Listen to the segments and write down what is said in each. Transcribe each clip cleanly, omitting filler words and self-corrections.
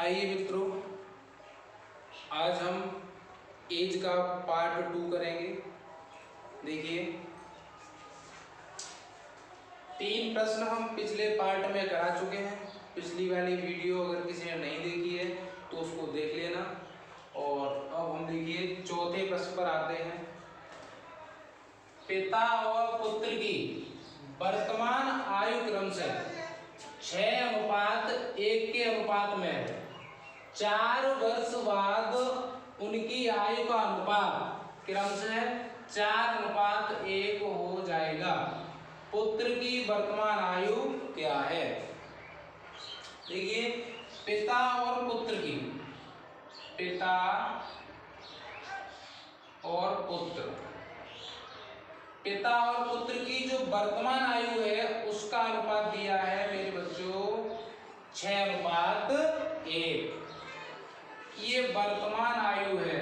आइए मित्रों, आज हम एज का पार्ट 2 करेंगे। देखिए, 3 प्रश्न हम पिछले पार्ट में करा चुके हैं। पिछली वाली वीडियो अगर किसी ने नहीं देखी है तो उसको देख लेना। और अब हम देखिए चौथे प्रश्न पर आते हैं। पिता और पुत्र की वर्तमान आयु क्रम से 6:1 के अनुपात में 4 वर्ष बाद उनकी आयु का अनुपात क्रम से 4:1 हो जाएगा। पुत्र की वर्तमान आयु क्या है? देखिए, पिता और पुत्र की, पिता और पुत्र, पिता और पुत्र की जो वर्तमान आयु है उसका अनुपात दिया है मेरे बच्चों 6:1। ये वर्तमान आयु है।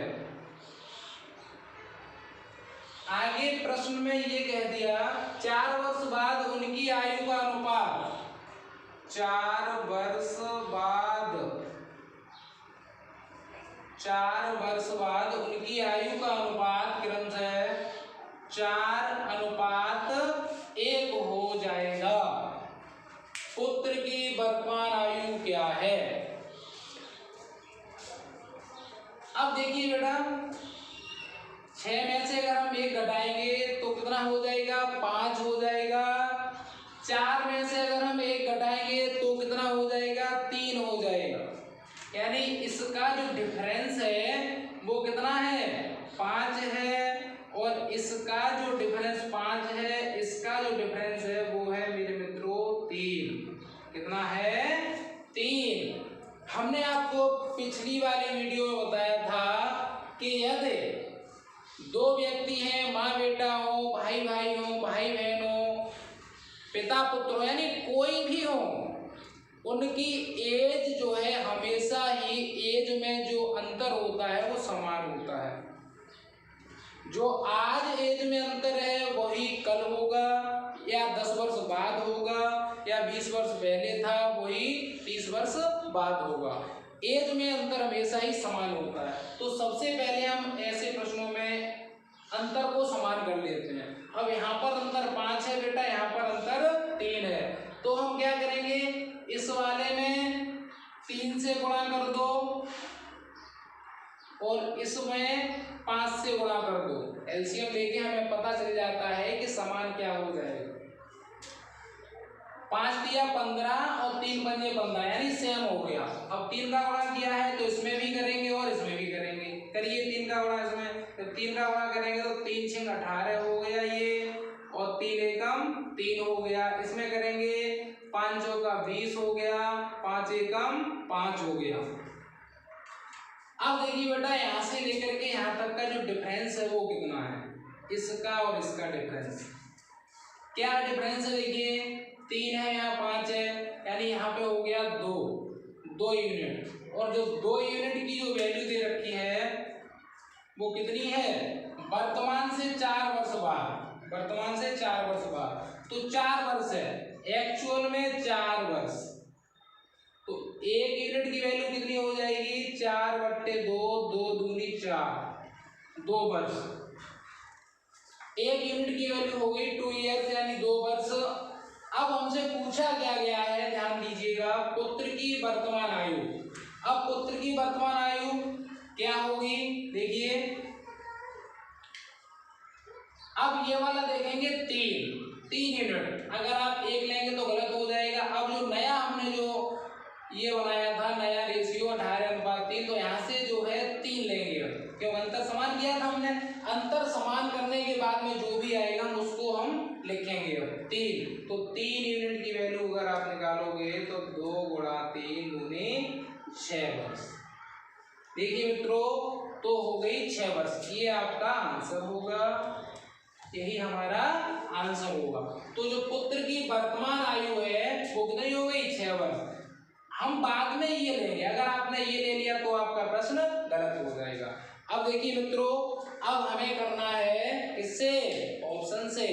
आगे प्रश्न में ये कह दिया 4 वर्ष बाद उनकी आयु का अनुपात, 4 वर्ष बाद उनकी आयु का अनुपात क्रमशः 4:1 हो जाएगा। पुत्र की वर्तमान आयु क्या है? अब देखिए बेटा, 6 में से अगर हम 1 घटाएंगे तो कितना हो जाएगा? 5 हो जाएगा। 4 में से अगर हम 1 घटाएंगे तो कितना हो जाएगा? 3 हो जाएगा। यानी इसका जो डिफरेंस है वो कितना है? 5 है। और इसका जो डिफरेंस 5 है, इसका जो डिफरेंस है वो है मेरे मित्रों 3। कितना है? 3। हमने आपको पिछली वाली वीडियो में बताया था कि यदि 2 व्यक्ति हैं, माँ बेटा हो, भाई भाई हो, भाई बहन हो, पिता पुत्र हो, यानी कोई भी हो, उनकी एज जो है हमेशा ही एज में जो अंतर होता है वो समान होता है। जो आज एज में अंतर है वही कल होगा, या 10 वर्ष बाद होगा, या 20 वर्ष पहले था वही 30 वर्ष बाद होगा। एज में अंतर हमेशा ही समान होता है। तो सबसे पहले हम ऐसे प्रश्नों में अंतर को समान कर लेते हैं। अब यहाँ पर अंतर 5 है बेटा, यहाँ पर अंतर 3 है। तो हम क्या करेंगे, इस वाले में 3 से गुणा कर दो और इसमें 5 से गुणा कर दो। एलसीएम लेके हमें पता चल जाता है कि समान क्या हो जाएगा। 5 दिया 15 और 3 बने 15, यानी सेम हो गया। अब 3 का गुणा किया है तो इसमें भी करेंगे और इसमें भी करेंगे। करिए 3 का गुणा इसमें, तो 3 का गुणा करेंगे तो 3 6 18 हो गया ये, और 3 एकम 3 हो गया। इसमें करेंगे 5 चौका 20 हो गया, 5 एकम 5 हो गया। अब देखिए बेटा, यहाँ से लेकर के यहाँ तक का जो डिफरेंस है वो कितना है? इसका और इसका डिफरेंस क्या डिफरेंस है? देखिए 3 है, यहाँ 5 है, यानी यहाँ पे हो गया 2 यूनिट। और जो 2 यूनिट की जो वैल्यू दे रखी है वो कितनी है? वर्तमान से 4 वर्ष बाद, वर्तमान से 4 वर्ष बाद, तो 4 वर्ष है, एक्चुअल में 4 वर्ष। तो 1 यूनिट की वैल्यू कितनी हो जाएगी? 4/2, 2 दूनी 4, 2 वर्ष। 1 यूनिट की वैल्यू हो गई 2 ईयर्स, यानी 2 वर्ष। अब हमसे पूछा क्या गया है, ध्यान दीजिएगा, पुत्र की वर्तमान आयु। अब पुत्र की वर्तमान आयु क्या होगी? देखिए, अब ये वाला देखेंगे 3 यूनिट। अगर आप 1 लेंगे तो गलत हो जाएगा। अब जो नया हमने जो ये बनाया था, नया रेशियो 18:3, तो यहाँ से जो है 3 लेंगे, क्योंकि अंतर समान किया था हमने। अंतर समान करने के बाद में जो भी आएगा उसको हम लिखेंगे 3। तो 3 यूनिट की वैल्यू अगर आप निकालोगे तो 2 × 3 दूनी 6 वर्ष। देखिए मित्रों, तो हो गई 6 वर्ष। ये आपका आंसर होगा, यही हमारा आंसर होगा। तो जो पुत्र की वर्तमान आयु है वो कितनी हो गई? 6 वर्ष। हम बाद में ये लेंगे, अगर आपने ये ले लिया तो आपका प्रश्न गलत हो जाएगा। अब देखिए मित्रों, अब हमें करना है इससे ऑप्शन से।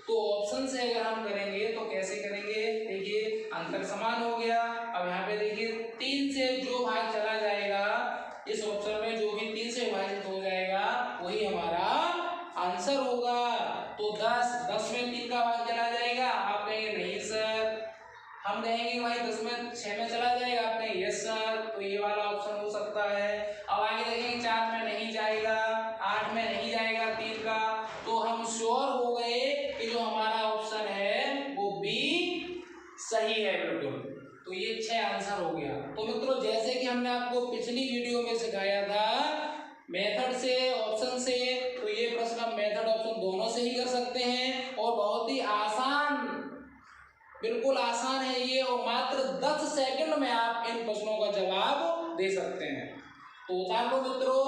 तो ऑप्शन से अगर हम करेंगे तो कैसे करेंगे? देखिए अंतर समान हो गया। अब यहाँ पे देखिए 3 से जो भाग सर होगा तो 10 में 3 का भाग चला जाएगा। आप कहेंगे नहीं सर। हम कहेंगे भाई 10 में 6 में चला जाएगा। आप कहेंगे यस सर। तो ये वाला ऑप्शन हो सकता है। अब आगे देखेंगे 4 में नहीं जाएगा, 8 में नहीं जाएगा 3 का। तो हम श्योर हो गए कि जो हमारा ऑप्शन है वो बी सही है बिल्कुल। तो ये 6 आंसर हो गया। तो मित्रों जैसे कि हमने आपको पिछली वीडियो में सिखाया था मेथड से ऑप्शन से, तो ये प्रश्न हम मेथड ऑप्शन दोनों से ही कर सकते हैं और बहुत ही आसान, बिल्कुल आसान है ये और मात्र 10 सेकंड में आप इन प्रश्नों का जवाब दे सकते हैं। तो उतार लो मित्रों,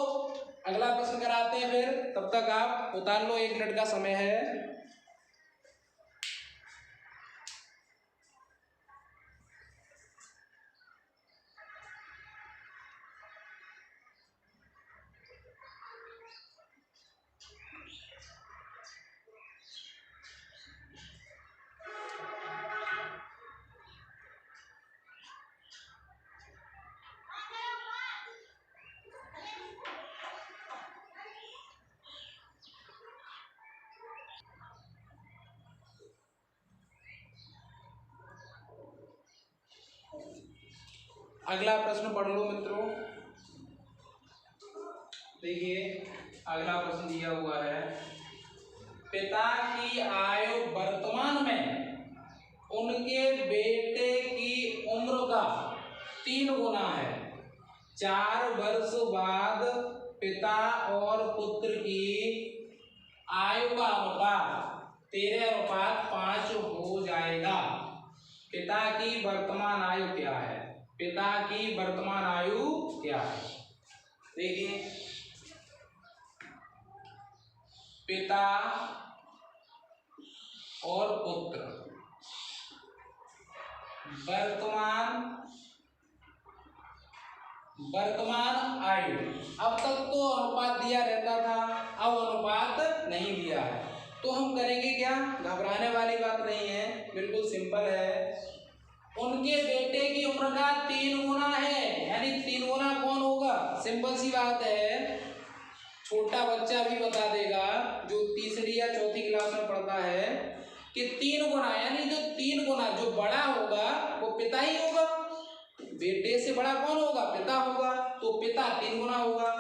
अगला प्रश्न कराते हैं फिर, तब तक आप उतार लो, 1 मिनट का समय है। अगला प्रश्न पढ़ लो मित्रों। देखिए अगला प्रश्न दिया हुआ है, पिता की आयु वर्तमान में उनके बेटे की उम्र का 3 गुना है। 4 वर्ष बाद पिता और पुत्र की आयु का अनुपात 13:5 हो जाएगा। पिता की वर्तमान आयु क्या है? पिता की वर्तमान आयु क्या है? देखिए पिता और पुत्र वर्तमान आयु, अब तक तो अनुपात दिया रहता था, अब अनुपात नहीं दिया है। तो हम करेंगे क्या, घबराने वाली बात नहीं है, बिल्कुल सिंपल है। उनके बेटे की उम्र का 3 गुना है, यानी 3 गुना कौन होगा? सिंपल सी बात है, छोटा बच्चा भी बता देगा जो तीसरी या चौथी क्लास में पढ़ता है कि 3 गुना, यानी जो 3 गुना जो बड़ा होगा वो पिता ही होगा। बेटे से बड़ा कौन होगा? पिता होगा। तो पिता 3 गुना होगा।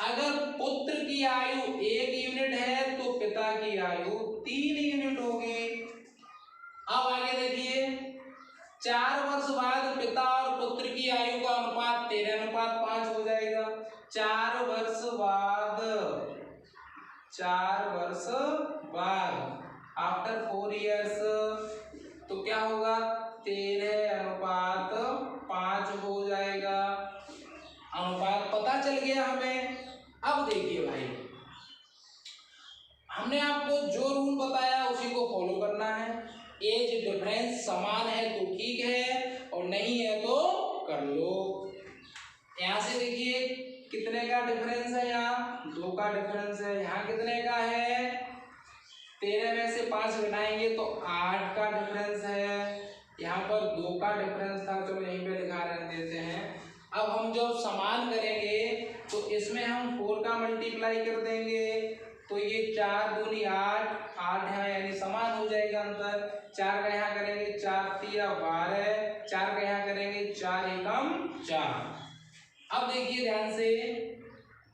अगर पुत्र की आयु 1 यूनिट है तो पिता की आयु 3 यूनिट होगी। अब आगे देखिए, 4 वर्ष बाद पिता और पुत्र की आयु का अनुपात 13:5 हो जाएगा। 4 वर्ष बाद आफ्टर 4 इयर्स तो क्या होगा? 13:5 हो जाएगा। अनुपात पता चल गया हमें। अब देखिए भाई, हमने आपको जो रूल बताया उसी को फॉलो करना है। एज डिफरेंस समान है तो ठीक है और नहीं है तो कर लो। यहाँ से देखिए कितने का डिफरेंस है, यहाँ 2 का डिफरेंस है। यहाँ कितने का है? 13 में से 5 घटाएंगे तो 8 का डिफरेंस है। यहाँ पर 2 का डिफरेंस था, चलो यहीं पे लिखा रहने देते हैं। अब हम जब समान करेंगे तो इसमें हम 4 का मल्टीप्लाई कर देंगे तो ये 4 दूनी 8 है, यानी समान हो जाएगा अंतर। 4 का यहाँ करेंगे 4 3 12, 4 का यहाँ करेंगे 4 एकम 4। अब देखिए ध्यान से,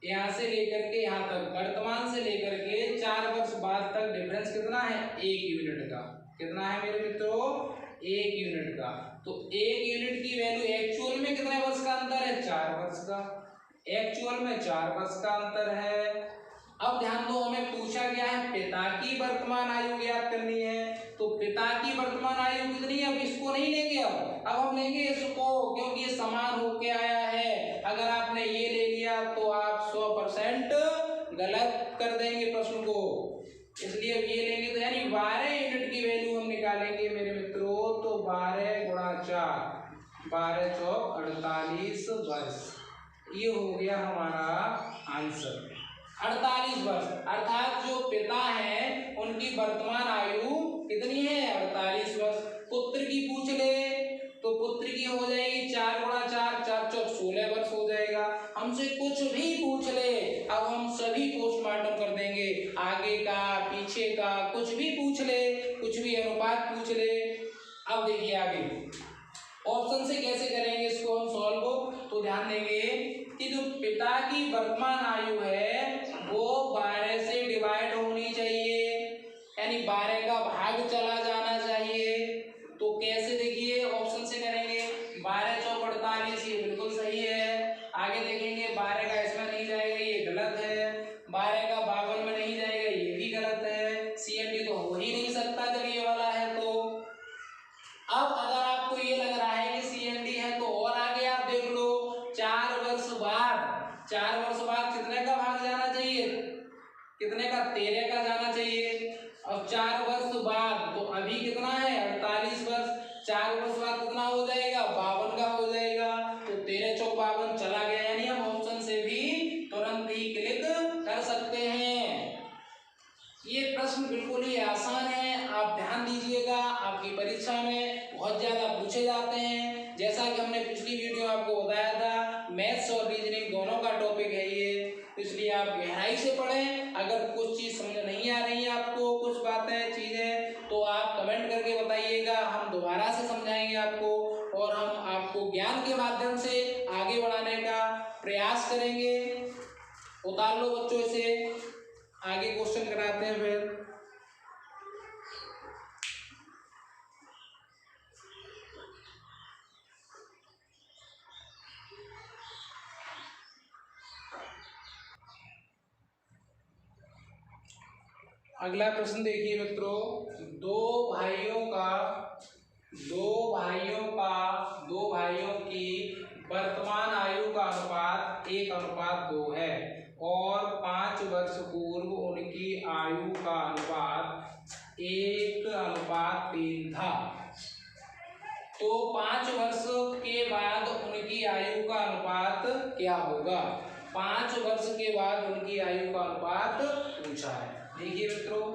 यहाँ से लेकर के यहाँ तक, वर्तमान से लेकर के 4 वर्ष बाद तक डिफरेंस कितना है? 1 यूनिट का। कितना है मेरे मित्रों? 1 यूनिट का। तो 1 यूनिट की वैल्यू एक्चुअल में कितने वर्ष का अंतर है? 4 वर्ष का। एक्चुअल में 4 वर्ष का अंतर है। अब ध्यान दो, हमें पूछा गया है पिता की वर्तमान आयु ज्ञात करनी है। तो पिता की वर्तमान आयु कितनी है? अब इसको नहीं लेंगे, अब हम लेंगे इसको, क्योंकि ये समान होके आया है। अगर आपने ये ले लिया तो आप 100% गलत कर देंगे प्रश्न को, इसलिए अब ये लेंगे। तो यानी 12 यूनिट की वैल्यू हम निकालेंगे मेरे मित्रों। तो 12 गुणा 4, 12 चौक 48 वर्ष, ये हो गया हमारा आंसर। 48 वर्ष, अर्थात जो पिता हैं उनकी वर्तमान आयु कितनी है? 48 वर्ष। पुत्र की पूछ ले तो पुत्र की हो जाएगी 4 गुणा 4, 4 चौक 16 वर्ष हो जाएगा। हमसे कुछ भी पूछ ले, अब हम सभी पोस्टमार्टम कर देंगे, आगे का पीछे का कुछ भी पूछ ले, कुछ भी अनुपात पूछ ले। अब देखिए आगे ऑप्शन से कैसे करेंगे इसको हम सॉल्व। तो ध्यान देंगे कि जो पिता की वर्तमान आयु है वो 12 से डिवाइड होनी चाहिए, यानी 12 का भाग चला जाना चाहिए। तो कैसे देखिए ऑप्शन से करेंगे, 12 चौक 48, ये बिल्कुल सही है। आगे देखेंगे 12 का इसमें नहीं जाएगा, ये गलत है। 12 का 52 में नहीं जाएगा, ये भी गलत है। CND तो हो ही नहीं सकता जब ये वाला है तो। अब अगर आपको ये लग रहा है कि CND है तो और आगे आप देख लो, 4 वर्ष बाद कितने का भाग जाना चाहिए, कितने का, 13 का जाना चाहिए। अब 4 वर्ष बाद तो अभी कितना है 48 वर्ष, 4 वर्ष बाद कितना हो जाएगा 52 का हो जाएगा। तो 13 चौक 52 चला गया, यानी हम ऑप्शन से भी तुरंत ही क्लिक कर सकते हैं। ये प्रश्न बिल्कुल ही आसान है, आप ध्यान दीजिएगा, आपकी परीक्षा में बहुत ज्यादा पूछे जाते हैं। जैसा कि हमने पिछली वीडियो आपको बताया था, मैथ्स और रीजनिंग दोनों का टॉपिक है ये, इसलिए आप गहराई से पढ़ें। अगर कुछ चीज समझ नहीं आ रही है आपको, कुछ बातें चीजें, तो आप कमेंट करके बताइएगा, हम दोबारा से समझाएंगे आपको और हम आपको ज्ञान के माध्यम से आगे बढ़ाने का प्रयास करेंगे। उतार लो बच्चों इसे, आगे क्वेश्चन कराते हैं फिर। अगला प्रश्न देखिए मित्रों, दो भाइयों की वर्तमान आयु का अनुपात 1:2 है और 5 वर्ष पूर्व उनकी आयु का अनुपात 1:3 था। तो 5 वर्ष के बाद उनकी आयु का अनुपात क्या होगा। 5 वर्ष के बाद उनकी आयु का अनुपात पूछा है। देखिए मित्रों,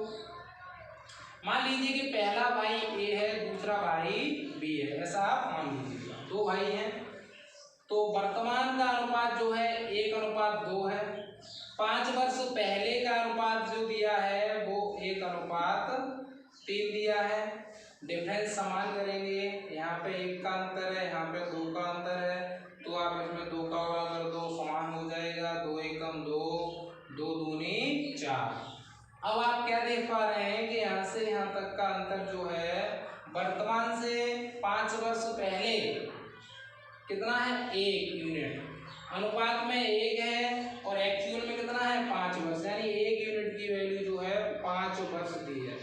मान लीजिए कि पहला भाई A है, दूसरा भाई B है, ऐसा आप मान लीजिएगा, 2 भाई हैं। तो वर्तमान का अनुपात जो है 1:2 है। 5 वर्ष पहले का अनुपात जो दिया है वो 1:3 दिया है। डिफरेंस समान करेंगे, यहाँ पे 1 का अंतर है, यहाँ पे 2 का अंतर है, तो आप इसमें 2 का कर दो, समान हो जाएगा। 2 एकम 2, 2 दूनी 4। अब आप क्या देख पा रहे हैं कि यहाँ से यहाँ तक का अंतर जो है वर्तमान से 5 वर्ष पहले कितना है 1 यूनिट, अनुपात में 1 है और एक्चुअल में कितना है 5 वर्ष, यानी 1 यूनिट की वैल्यू जो है 5 वर्ष दी है।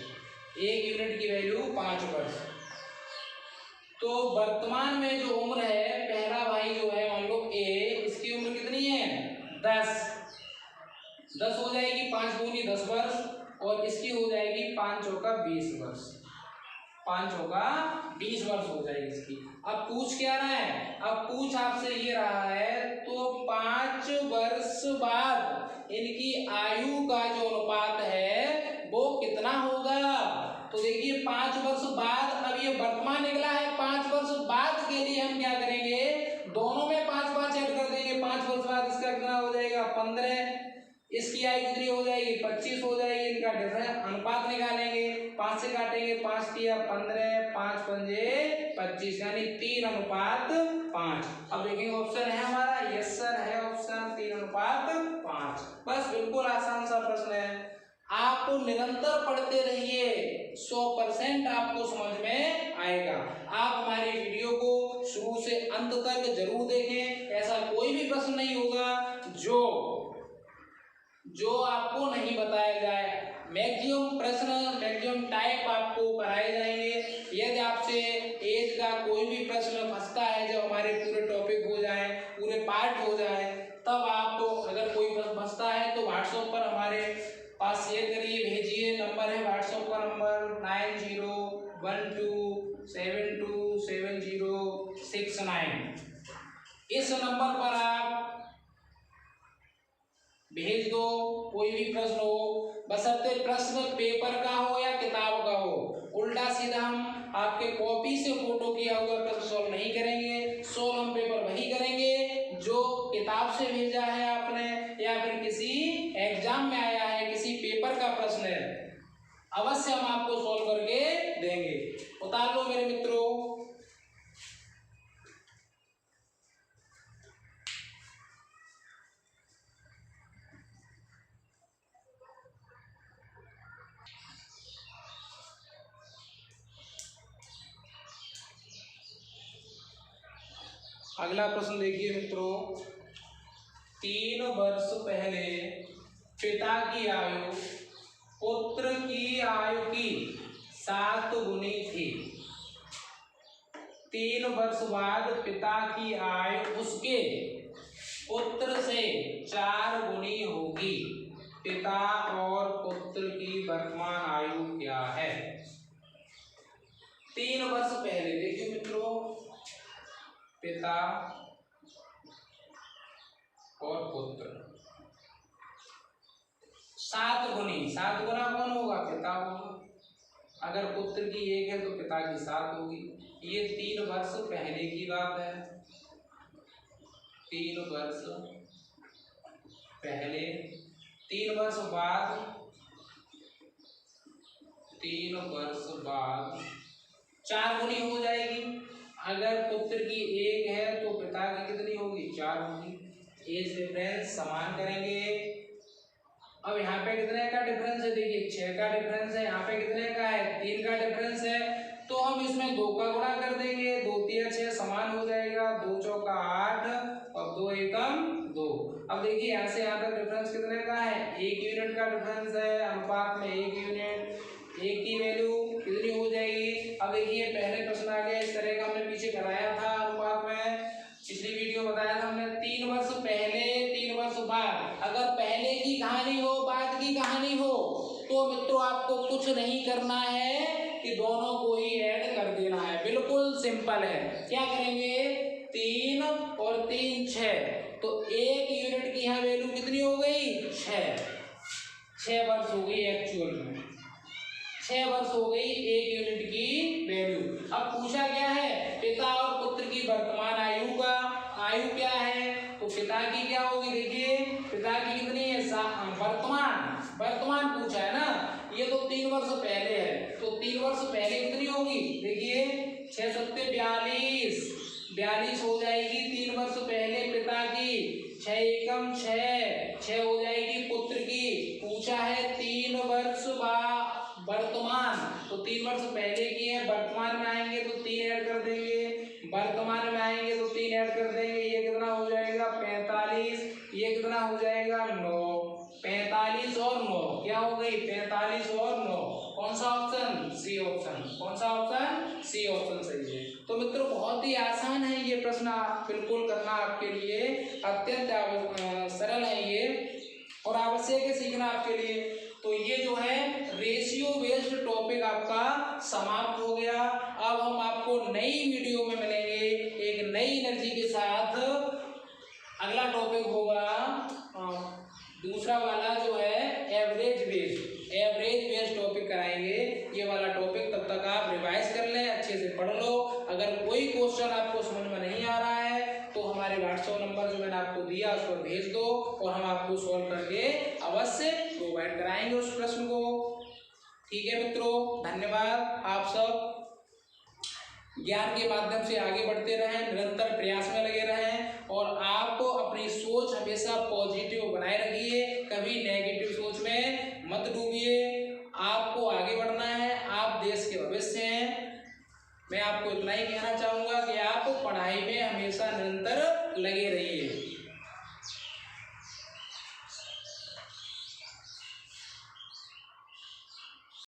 1 यूनिट की वैल्यू 5 वर्ष। तो वर्तमान में जो उम्र है, पहला भाई जो है मान लो A, इसकी उम्र कितनी है 10 हो जाएगी, 5 दूनी 10 वर्ष, और इसकी हो जाएगी 5 चौका 20 वर्ष, 5 चौका 20 वर्ष हो जाएगी इसकी। अब पूछ क्या रहा है, अब पूछ आपसे ये रहा है तो 5 वर्ष बाद इनकी आयु का जो अनुपात है वो कितना होगा। तो देखिए 5 वर्ष बाद, अब ये वर्तमान निकला है, 5 वर्ष बाद के लिए हम क्या करेंगे, दोनों में 5 ऐड कर देंगे। 5 वर्ष बाद इसका कितना हो जाएगा 15, इसकी आयु कितनी हो जाएगी 25 हो जाएगी। इनका डिफरेंस अनुपात निकालेंगे, 5 से काटेंगे, 5 किया 15, 5 पंजे 25, यानी 3:5। अब देखेंगे ऑप्शन है हमारा, यस सर है ऑप्शन 3:5। बस बिल्कुल आसान सा प्रश्न है। आप निरंतर पढ़ते रहिए, 100% आपको समझ में आएगा। आप हमारे वीडियो को शुरू से अंत तक जरूर देखें, ऐसा कोई भी प्रश्न नहीं होगा जो आपको नहीं बताया जाए। मैक्सिमम प्रश्न, मैक्सिमम टाइप आपको कराए जाएंगे। यदि आपसे एज का कोई भी प्रश्न फंसता है, जब हमारे पूरे टॉपिक हो जाए, पूरे पार्ट हो जाए, तब आपको अगर कोई प्रश्न फंसता है तो व्हाट्सएप पर हमारे पास शेयर करिए, भेजिए। नंबर है व्हाट्सएप का नंबर 9012727069। इस नंबर पर आप भेज दो, कोई भी प्रश्न हो, बशर्ते प्रश्न पेपर का हो या किताब का हो। उल्टा सीधा हम आपके कॉपी से फोटो किया हुआ प्रश्न सॉल्व नहीं करेंगे, सॉल्व हम पेपर वही करेंगे जो किताब से भेजा है आपने, या फिर किसी एग्जाम में आया है, किसी पेपर का प्रश्न है। अवश्य हम आपको सॉल्व करके देंगे। उतार लो मेरे मित्रों। अगला प्रश्न देखिए मित्रों, 3 वर्ष पहले पिता की आयु पुत्र की आयु की 7 गुनी थी। 3 वर्ष बाद पिता की आयु उसके पुत्र से 4 गुनी होगी। पिता और पुत्र की वर्तमान आयु क्या है? 3 वर्ष पहले देखिए मित्रों, पिता और पुत्र 7 गुनी, 7 गुना कौन होगा? पिता होगा। अगर पुत्र की 1 है तो पिता की 7 होगी। ये 3 वर्ष पहले की बात है। 3 वर्ष पहले, 3 वर्ष बाद, 3 वर्ष बाद 4 गुनी हो जाएगी। अगर पुत्र की 1 है तो पिता की कितनी होगी? 4 होगी। एज डिफरेंस समान करेंगे। अब यहाँ पे कितने का डिफरेंस है? देखिए 6 का डिफरेंस है। यहाँ पे कितने का है? 3 का डिफरेंस है। तो हम इसमें 2 का गुणा कर देंगे। 2 3 6 समान हो जाएगा। 2 चौका 8 और 2 एकम 2। अब देखिए यहाँ से यहाँ तक डिफरेंस कितने का है? 1 यूनिट का डिफरेंस है। अनुपात में 1 यूनिट, 1 की वैल्यू कितनी हो जाएगी? अब देखिए पहले प्रश्न आ गया इस तरह का, हमने पीछे कराया था अनुपात में, पिछली वीडियो बताया था हमने। 3 वर्ष पहले, 3 वर्ष बाद। अगर पहले की कहानी हो, बाद की कहानी हो, तो मित्रों आपको कुछ नहीं करना है कि दोनों को ही ऐड कर देना है। बिल्कुल सिंपल है। क्या करेंगे? 3 और 3 6, तो 1 यूनिट की यहाँ वैल्यू कितनी हो गई? 6 वर्ष हो गई। एक्चुअल में 6 वर्ष हो गई 1 यूनिट की वैल्यू। अब पूछा क्या है? पिता और पुत्र की वर्तमान आयु का आयु क्या है? तो पिता की क्या होगी? देखिए पिता की कितनी है? वर्तमान पूछा है ना। ये तो 3 वर्ष पहले है, तो 3 वर्ष पहले कितनी होगी? देखिए 6 सत्ते 42, 42 हो जाएगी 3 वर्ष पहले पिता की। 6 एकम 6 हो जाएगी पुत्र की। पूछा है 3 वर्ष वर्तमान, तो 3 वर्ष पहले की है। वर्तमान में आएंगे तो 3 ऐड कर देंगे। वर्तमान में आएंगे तो 3 ऐड कर देंगे। ये कितना हो जाएगा? 45। ये कितना हो जाएगा? 9। 45 और 9 क्या हो गई? 45 और 9। कौन सा ऑप्शन? C option. कौन सा ऑप्शन? सी ऑप्शन सही है। तो मित्रों बहुत ही आसान है ये प्रश्न, बिल्कुल करना आपके लिए अत्यंत सरल है ये और आवश्यक है सीखना आपके लिए। तो ये जो है रेशियो बेस्ड टॉपिक आपका समाप्त हो गया। अब हम आपको नई वीडियो में मिलेंगे एक नई एनर्जी के साथ। अगला टॉपिक होगा दूसरा वाला जो है एवरेज बेस्ड टॉपिक कराएंगे। ये वाला टॉपिक तब तक आप रिवाइज कर लें, अच्छे से पढ़ लो। अगर कोई क्वेश्चन आपको समझ में नहीं आ रहा है तो हमारे व्हाट्सएप नंबर जो मैंने आपको दिया उस पर भेज दो और हम आपको सॉल्व करके अवश्य प्रोवाइड कराएंगे उस प्रश्न को। ठीक है मित्रों, धन्यवाद। आप सब ज्ञान के माध्यम से आगे बढ़ते रहें, निरंतर प्रयास में लगे रहें और आप अपनी सोच हमेशा पॉजिटिव बनाए रखिए। कभी नेगेटिव सोच में मत डूबिए। आपको आगे बढ़ना है, आप देश के भविष्य हैं। मैं आपको इतना ही कहना चाहूँगा कि आप पढ़ाई में हमेशा निरंतर लगे